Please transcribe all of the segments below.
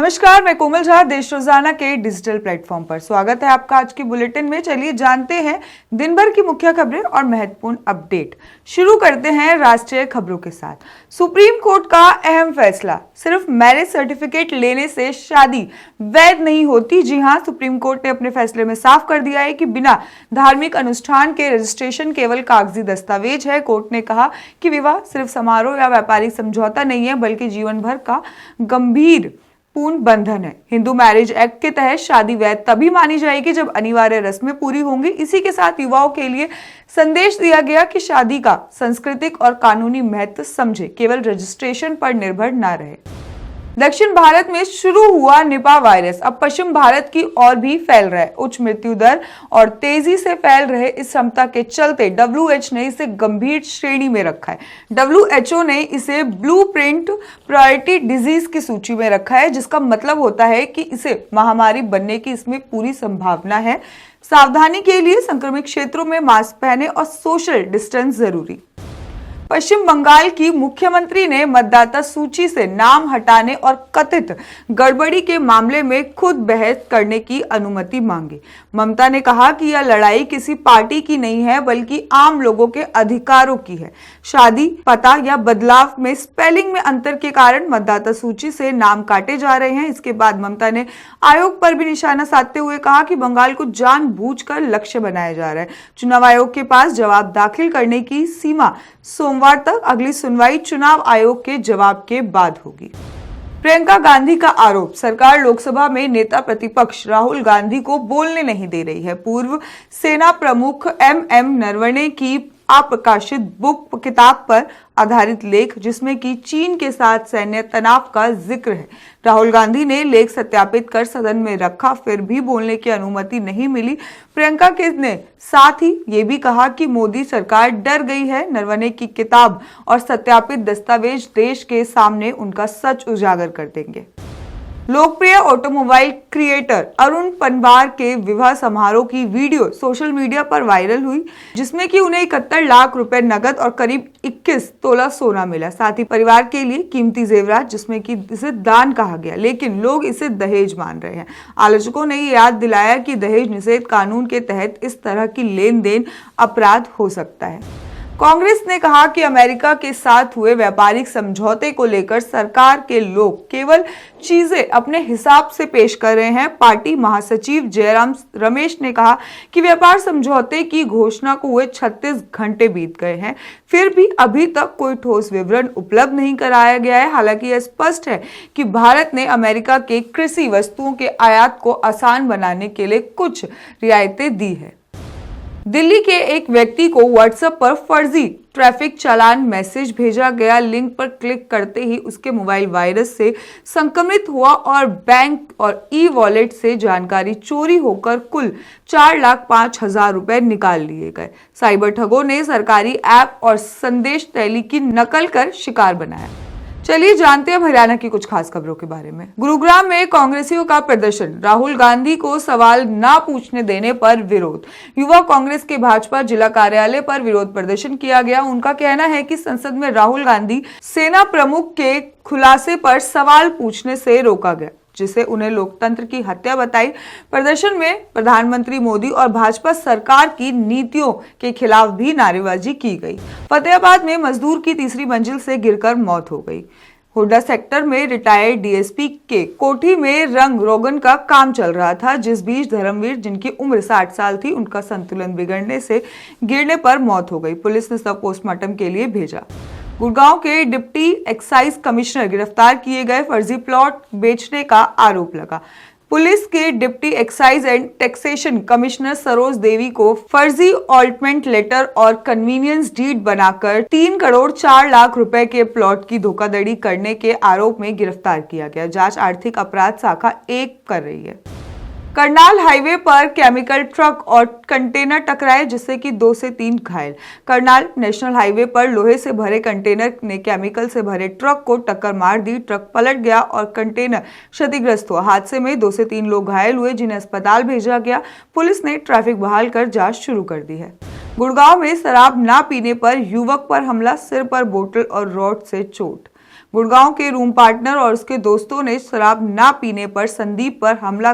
नमस्कार, मैं कोमल झा देश रोजाना के डिजिटल प्लेटफॉर्म पर स्वागत है आपका आज की बुलेटिन में। चलिए जानते हैं दिन भर की मुख्य खबरें और महत्वपूर्ण अपडेट। शुरू करते हैं राष्ट्रीय खबरों के साथ। सुप्रीम कोर्ट का अहम फैसला, सिर्फ मैरिज सर्टिफिकेट लेने से शादी वैध नहीं होती। जी हां, सुप्रीम कोर्ट ने अपने फैसले में साफ कर दिया है कि बिना धार्मिक अनुष्ठान के रजिस्ट्रेशन केवल कागजी दस्तावेज है। कोर्ट ने कहा कि विवाह सिर्फ समारोह या व्यापारिक समझौता नहीं है, बल्कि जीवन भर का गंभीर पूर्ण बंधन है। हिंदू मैरिज एक्ट के तहत शादी वैध तभी मानी जाएगी जब अनिवार्य रस्में पूरी होंगी। इसी के साथ युवाओं के लिए संदेश दिया गया कि शादी का सांस्कृतिक और कानूनी महत्व समझे, केवल रजिस्ट्रेशन पर निर्भर न रहे। दक्षिण भारत में शुरू हुआ निपा वायरस अब पश्चिम भारत की ओर भी फैल रहा है। उच्च मृत्यु दर और तेजी से फैल रहे इस क्षमता के चलते WHO ने इसे गंभीर श्रेणी में रखा है। WHO ने इसे ब्लूप्रिंट प्रायोरिटी डिजीज की सूची में रखा है, जिसका मतलब होता है कि इसे महामारी बनने की इसमें पूरी संभावना है। सावधानी के लिए संक्रमित क्षेत्रों में मास्क पहने और सोशल डिस्टेंस जरूरी। पश्चिम बंगाल की मुख्यमंत्री ने मतदाता सूची से नाम हटाने और कथित गड़बड़ी के मामले में खुद बहस करने की अनुमति मांगी। ममता ने कहा कि यह लड़ाई किसी पार्टी की नहीं है, बल्कि आम लोगों के अधिकारों की है। शादी, पता या बदलाव में स्पेलिंग में अंतर के कारण मतदाता सूची से नाम काटे जा रहे हैं। इसके बाद ममता ने आयोग पर भी निशाना साधते हुए कहा कि बंगाल को जानबूझकर लक्ष्य बनाया जा रहा है। चुनाव आयोग के पास जवाब दाखिल करने की सीमा सोमवार तक, अगली सुनवाई चुनाव आयोग के जवाब के बाद होगी। प्रियंका गांधी का आरोप, सरकार लोकसभा में नेता प्रतिपक्ष राहुल गांधी को बोलने नहीं दे रही है। पूर्व सेना प्रमुख MM नरवणे की अप्रकाशित बुक किताब पर आधारित लेख, जिसमें कि चीन के साथ सैन्य तनाव का जिक्र है। राहुल गांधी ने लेख सत्यापित कर सदन में रखा, फिर भी बोलने की अनुमति नहीं मिली। प्रियंका ने साथ ही ये भी कहा कि मोदी सरकार डर गई है। नरवणे की किताब और सत्यापित दस्तावेज देश के सामने उनका सच उजागर कर देंगे। लोकप्रिय ऑटोमोबाइल क्रिएटर अरुण पनवार के विवाह समारोह की वीडियो सोशल मीडिया पर वायरल हुई, जिसमें कि उन्हें 71 लाख रुपए नगद और करीब 21 तोला सोना मिला। साथ ही परिवार के लिए कीमती जेवरात, जिसमें कि इसे दान कहा गया, लेकिन लोग इसे दहेज मान रहे हैं। आलोचकों ने याद दिलाया कि दहेज निषेध कानून के तहत इस तरह की लेन देन अपराध हो सकता है। कांग्रेस ने कहा कि अमेरिका के साथ हुए व्यापारिक समझौते को लेकर सरकार के लोग केवल चीजें अपने हिसाब से पेश कर रहे हैं। पार्टी महासचिव जयराम रमेश ने कहा कि व्यापार समझौते की घोषणा को हुए 36 घंटे बीत गए हैं, फिर भी अभी तक कोई ठोस विवरण उपलब्ध नहीं कराया गया है। हालांकि यह स्पष्ट है कि भारत ने अमेरिका के कृषि वस्तुओं के आयात को आसान बनाने के लिए कुछ रियायतें दी है। दिल्ली के एक व्यक्ति को व्हाट्सएप पर फर्जी ट्रैफिक चालान मैसेज भेजा गया। लिंक पर क्लिक करते ही उसके मोबाइल वायरस से संक्रमित हुआ और बैंक और ई-वॉलेट से जानकारी चोरी होकर कुल 4,05,000 रुपए निकाल लिए गए। साइबर ठगों ने सरकारी ऐप और संदेश थैली की नकल कर शिकार बनाया। चलिए जानते हैं हरियाणा की कुछ खास खबरों के बारे में। गुरुग्राम में कांग्रेसियों का प्रदर्शन, राहुल गांधी को सवाल ना पूछने देने पर विरोध। युवा कांग्रेस के भाजपा जिला कार्यालय पर विरोध प्रदर्शन किया गया। उनका कहना है कि संसद में राहुल गांधी सेना प्रमुख के खुलासे पर सवाल पूछने से रोका गया, जिसे उन्हें लोकतंत्र की हत्या बताई। प्रदर्शन में प्रधानमंत्री मोदी और भाजपा सरकार की नीतियों के खिलाफ भी नारेबाजी की गई। फतेहाबाद में मजदूर की तीसरी मंजिल से गिरकर मौत हो गई। हुड्डा सेक्टर में रिटायर्ड DSP के कोठी में रंग रोगन का काम चल रहा था, जिस बीच धर्मवीर, जिनकी उम्र 60 साल थी, उनका संतुलन बिगड़ने से गिरने पर मौत हो गई। पुलिस ने सब पोस्टमार्टम के लिए भेजा। गुड़गांव के डिप्टी एक्साइज कमिश्नर गिरफ्तार किए गए, फर्जी प्लॉट बेचने का आरोप लगा। पुलिस के deputy excise and taxation commissioner Saroj Devi को फर्जी अलॉटमेंट लेटर और कन्वीनियंस डीड बनाकर 3 करोड़ 4 लाख रुपए के प्लॉट की धोखाधड़ी करने के आरोप में गिरफ्तार किया गया। जांच आर्थिक अपराध शाखा 1 कर रही है। करनाल हाईवे पर केमिकल ट्रक और कंटेनर टकराए, जिससे कि 2 से 3 घायल। करनाल नेशनल हाईवे पर लोहे से भरे कंटेनर ने केमिकल से भरे ट्रक को टक्कर मार दी। ट्रक पलट गया और कंटेनर क्षतिग्रस्त हुआ। हादसे में 2 से 3 लोग घायल हुए, जिन्हें अस्पताल भेजा गया। पुलिस ने ट्रैफिक बहाल कर जांच शुरू कर दी है। गुड़गांव में शराब ना पीने पर युवक पर हमला, सिर पर बोतल और रॉड से चोट। गुड़गांव के रूम पार्टनर और उसके दोस्तों ने शराब ना पीने पर संदीप पर हमला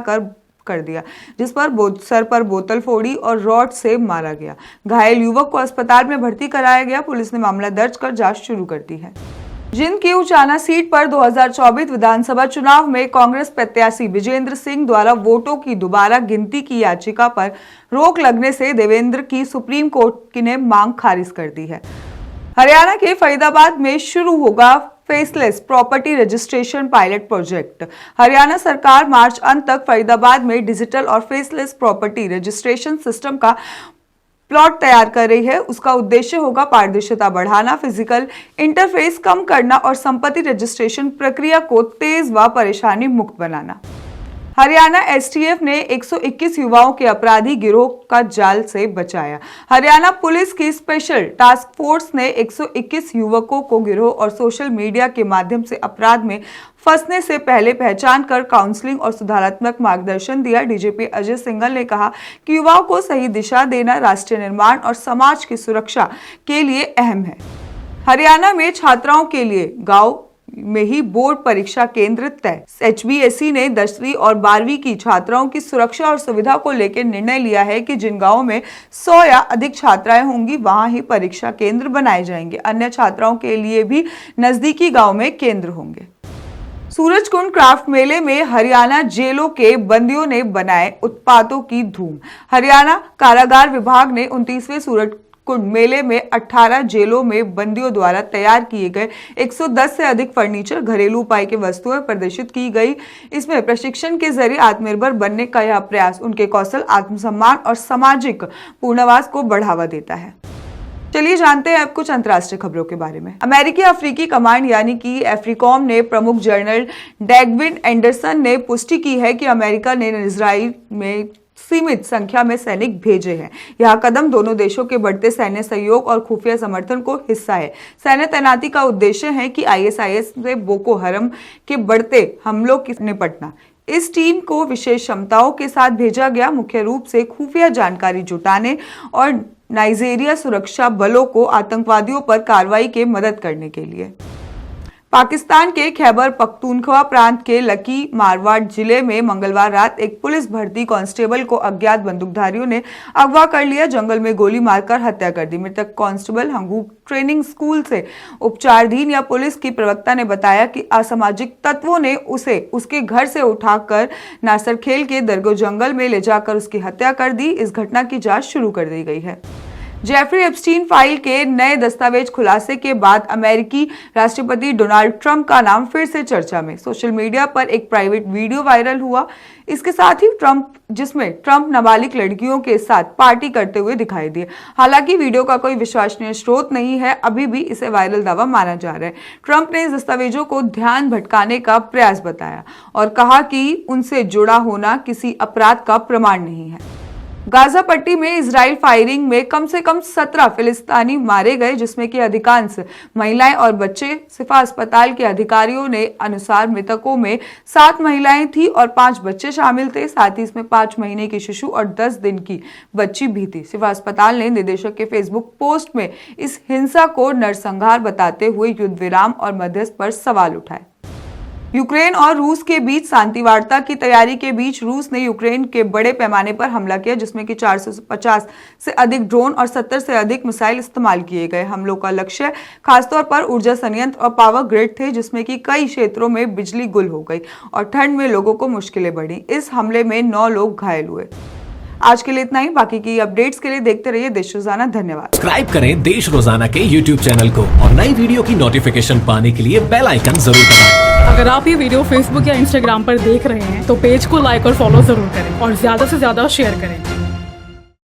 कर दिया, जिस पर सर पर बोतल फोड़ी और रॉड से मारा गया। घायल युवक को अस्पताल में भर्ती कराया गया। पुलिस ने मामला दर्ज कर जांच शुरू कर दी है। जिंद की उचाना सीट पर 2024 विधानसभा चुनाव में कांग्रेस प्रत्याशी विजेंद्र सिंह द्वारा वोटों की दोबारा गिनती की याचिका पर रोक लगने से देवेंद्र की सुप्रीम कोर्ट ने मांग खारिज कर दी है। हरियाणा के फरीदाबाद में शुरू होगा faceless property registration pilot project. Haryana सरकार मार्च अंत तक फरीदाबाद में डिजिटल और फेसलेस प्रॉपर्टी रजिस्ट्रेशन सिस्टम का प्लॉट तैयार कर रही है। उसका उद्देश्य होगा पारदर्शिता बढ़ाना, फिजिकल इंटरफेस कम करना और संपत्ति रजिस्ट्रेशन प्रक्रिया को तेज व परेशानी मुक्त बनाना। हरियाणा एसटीएफ ने 121 युवाओं के अपराधी गिरोह का जाल से बचाया। हरियाणा पुलिस की स्पेशल टास्क फोर्स ने 121 युवकों को गिरोह और सोशल मीडिया के माध्यम से अपराध में फंसने से पहले पहचान कर काउंसलिंग और सुधारात्मक मार्गदर्शन दिया। डीजीपी अजय सिंघल ने कहा कि युवाओं को सही दिशा देना राष्ट्रीय निर्माण और समाज की सुरक्षा के लिए अहम है। हरियाणा में छात्राओं के लिए गाँव में ही बोर्ड परीक्षा केंद्र तय। HBSE ने 10वीं और 12वीं की छात्राओं की सुरक्षा और सुविधा को लेकर निर्णय लिया है कि जिन गांवों में 100 या अधिक छात्राएं होंगी वहां ही परीक्षा केंद्र बनाए जाएंगे। अन्य छात्राओं के लिए भी नजदीकी गांव में केंद्र होंगे। सूरजकुंड क्राफ्ट मेले में हरियाणा जेलों के बंदियों ने बनाए उत्पादों की धूम। हरियाणा कारागार विभाग ने 29वें सूरजकुंड मेले में 18 जेलों में बंदियों द्वारा तैयार किए गए 110 से अधिक फर्नीचर, घरेलू उपाय की वस्तुएं प्रदर्शित की गई। इसमें प्रशिक्षण के जरिए आत्मनिर्भर बनने का यह प्रयास उनके कौशल, आत्मसम्मान और सामाजिक पूर्णवास को बढ़ावा देता है। चलिए जानते हैं अब कुछ अंतर्राष्ट्रीय खबरों के बारे में। अमेरिकी अफ्रीकी कमांड यानी कि अफ्रीकॉम ने प्रमुख जनरल डैगविन एंडरसन ने पुष्टि की है कि अमेरिका ने इजराइल में सीमित संख्या में सैनिक भेजे हैं। यह कदम दोनों देशों के बढ़ते सैन्य सहयोग और खुफिया समर्थन को हिस्सा है। सैन्य तैनाती का उद्देश्य है कि ISIS से बोको हरम के बढ़ते हमलों की निपटना। इस टीम को विशेष क्षमताओं के साथ भेजा गया, मुख्य रूप से खुफिया जानकारी जुटाने और नाइजीरिया सुरक्षा बलों को आतंकवादियों पर कार्रवाई के मदद करने के लिए। पाकिस्तान के खैबर पख्तूनख्वा प्रांत के लकी मारवाड़ जिले में मंगलवार रात एक पुलिस भर्ती कांस्टेबल को अज्ञात बंदूकधारियों ने अगवा कर लिया, जंगल में गोली मारकर हत्या कर दी। मृतक कांस्टेबल हंगू ट्रेनिंग स्कूल से उपचाराधीन या पुलिस की प्रवक्ता ने बताया कि असामाजिक तत्वों ने उसे उसके घर से उठाकर नासरखेल के दरगो जंगल में ले जाकर उसकी हत्या कर दी। इस घटना की जांच शुरू कर दी गई है। जेफरी एप्स्टीन फाइल के नए दस्तावेज खुलासे के बाद अमेरिकी राष्ट्रपति डोनाल्ड ट्रंप का नाम फिर से चर्चा में। सोशल मीडिया पर एक प्राइवेट वीडियो वायरल हुआ। इसके साथ ही जिसमें ट्रंप नाबालिग लड़कियों के साथ पार्टी करते हुए दिखाई दिए। हालांकि वीडियो का कोई विश्वसनीय स्रोत नहीं है, अभी भी इसे वायरल दावा माना जा रहा है। ट्रंप ने इस दस्तावेजों को ध्यान भटकाने का प्रयास बताया और कहा कि उनसे जुड़ा होना किसी अपराध का प्रमाण नहीं है। गाजा पट्टी में इजराइल फायरिंग में कम से कम 17 फिलिस्तीनी मारे गए, जिसमें कि अधिकांश महिलाएं और बच्चे। सिफा अस्पताल के अधिकारियों ने अनुसार मृतकों में 7 महिलाएं थी और 5 बच्चे शामिल थे। साथ ही इसमें 5 महीने की शिशु और 10 दिन की बच्ची भी थी। सिफा अस्पताल ने निदेशक के फेसबुक पोस्ट में इस हिंसा को नरसंहार बताते हुए युद्ध विराम और मध्यस्थ पर सवाल उठाए। यूक्रेन और रूस के बीच शांति वार्ता की तैयारी के बीच रूस ने यूक्रेन के बड़े पैमाने पर हमला किया, जिसमें कि 450 से अधिक ड्रोन और 70 से अधिक मिसाइल इस्तेमाल किए गए। हमलों का लक्ष्य खासतौर पर ऊर्जा संयंत्र और पावर ग्रिड थे, जिसमें कि कई क्षेत्रों में बिजली गुल हो गई और ठंड में लोगों को मुश्किलें बढ़ी। इस हमले में 9 लोग घायल हुए। आज के लिए इतना ही। बाकी की अपडेट्स के लिए देखते रहिए देश रोजाना। धन्यवाद। सब्सक्राइब करें देश रोजाना के YouTube चैनल को और नई वीडियो की नोटिफिकेशन पाने के लिए बेल आइकन जरूर दबाएं। अगर आप ये वीडियो Facebook या Instagram पर देख रहे हैं तो पेज को लाइक और फॉलो जरूर करें और ज्यादा से ज्यादा शेयर करें।